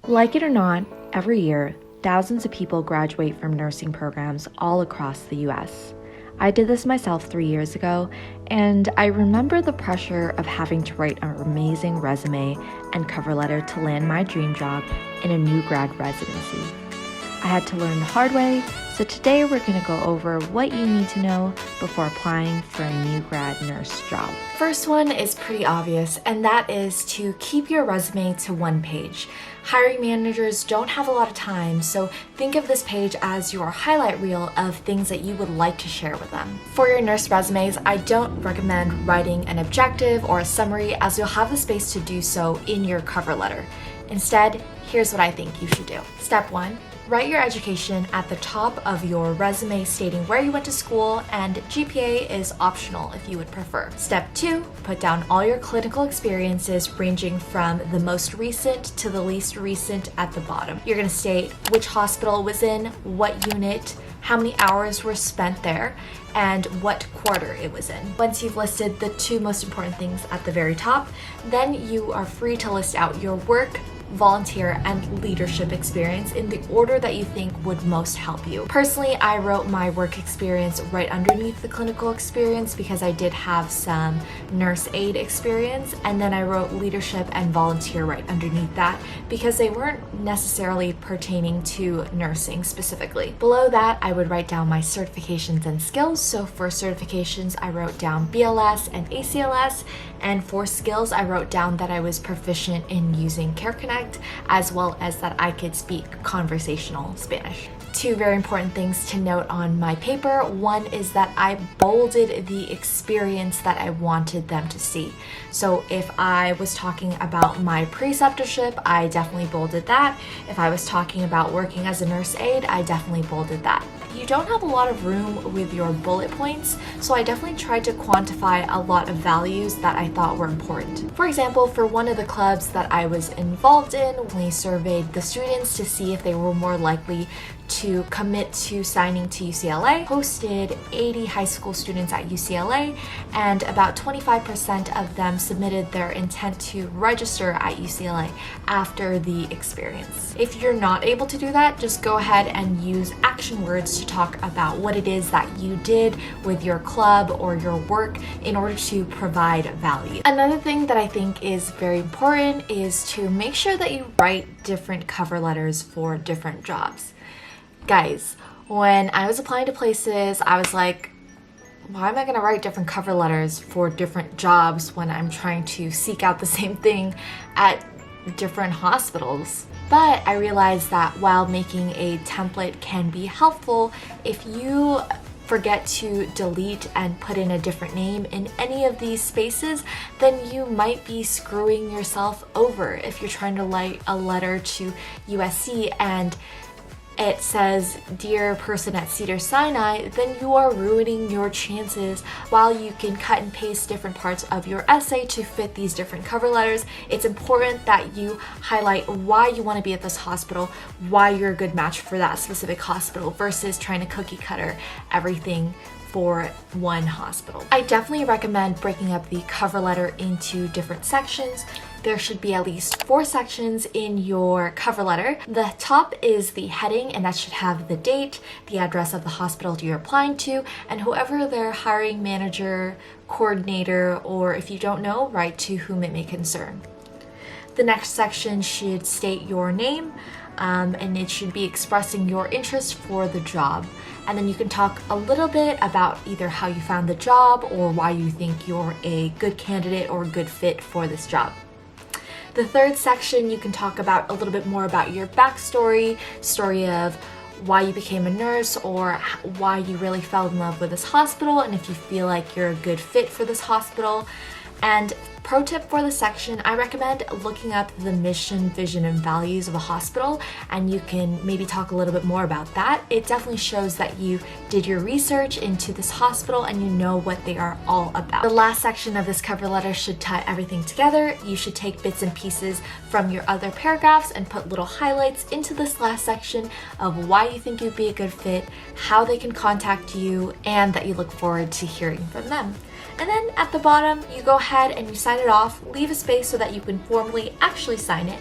Like it or not, every year, thousands of people graduate from nursing programs all across the US. I did this myself 3 years ago, and I remember the pressure of having to write an amazing resume and cover letter to land my dream job in a new grad residency. I had to learn the hard way, so today we're going to go over what you need to know before applying for a new grad nurse job. First one is pretty obvious, and that is to keep your resume to one page. Hiring managers don't have a lot of time, so think of this page as your highlight reel of things that you would like to share with them. For your nurse resumes, I don't recommend writing an objective or a summary, as you'll have the space to do so in your cover letter. Instead, here's what I think you should do. Step 1. Write your education at the top of your resume stating where you went to school, and GPA is optional if you would prefer. Step 2, put down all your clinical experiences ranging from the most recent to the least recent at the bottom. You're going to state which hospital it was in, what unit, how many hours were spent there, and what quarter it was in. Once you've listed the two most important things at the very top, then you are free to list out your work, volunteer, and leadership experience in the order that you think would most help you. Personally, I wrote my work experience right underneath the clinical experience because I did have some nurse aide experience, and then I wrote leadership and volunteer right underneath that because they weren't necessarily pertaining to nursing specifically. Below that, I would write down my certifications and skills. So for certifications, I wrote down BLS and ACLS, and for skills, I wrote down that I was proficient in using CareConnect, as well as that I could speak conversational Spanish. Two very important things to note on my paper. One is that I bolded the experience that I wanted them to see. So if I was talking about my preceptorship, I definitely bolded that. If I was talking about working as a nurse aide, I definitely bolded that. You don't have a lot of room with your bullet points, so I definitely tried to quantify a lot of values that I thought were important. For example, for one of the clubs that I was involved in, we surveyed the students to see if they were more likely to commit to signing to UCLA, hosted 80 high school students at UCLA, and about 25% of them submitted their intent to register at UCLA after the experience. If you're not able to do that, just go ahead and use action words to talk about what it is that you did with your club or your work in order to provide value. Another thing that I think is very important is to make sure that you write different cover letters for different jobs. Guys, when I was applying to places, I was like, why am I going to write different cover letters for different jobs when I'm trying to seek out the same thing at different hospitals? But I realized that while making a template can be helpful, if you forget to delete and put in a different name in any of these spaces, then you might be screwing yourself over. If you're trying to write a letter to USC and it says, "Dear person at Cedars-Sinai," then you are ruining your chances. While you can cut and paste different parts of your essay to fit these different cover letters, it's important that you highlight why you want to be at this hospital, why you're a good match for that specific hospital, versus trying to cookie cutter everything for one hospital. I definitely recommend breaking up the cover letter into different sections. There should be at least 4 sections in your cover letter. The top is the heading, and that should have the date, the address of the hospital you're applying to, and whoever their hiring manager, coordinator, or if you don't know, write to whom it may concern. The next section should state your name, and it should be expressing your interest for the job. And then you can talk a little bit about either how you found the job or why you think you're a good candidate or a good fit for this job. The third section, you can talk about a little bit more about your backstory, story of why you became a nurse or why you really fell in love with this hospital, and if you feel like you're a good fit for this hospital. And pro tip for this section, I recommend looking up the mission, vision, and values of a hospital, and you can maybe talk a little bit more about that. It definitely shows that you did your research into this hospital and you know what they are all about. The last section of this cover letter should tie everything together. You should take bits and pieces from your other paragraphs and put little highlights into this last section of why you think you'd be a good fit, how they can contact you, and that you look forward to hearing from them. And then at the bottom, you go ahead and you sign it off, leave a space so that you can formally actually sign it,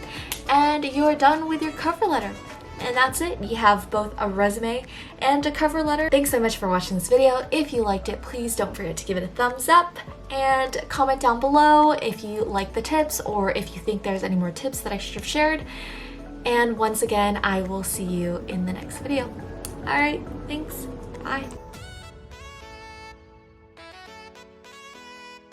and you're done with your cover letter. And that's it. You have both a resume and a cover letter. Thanks so much for watching this video. If you liked it, please don't forget to give it a thumbs up and comment down below if you like the tips or if you think there's any more tips that I should have shared. And once again, I will see you in the next video. All right, thanks. Bye.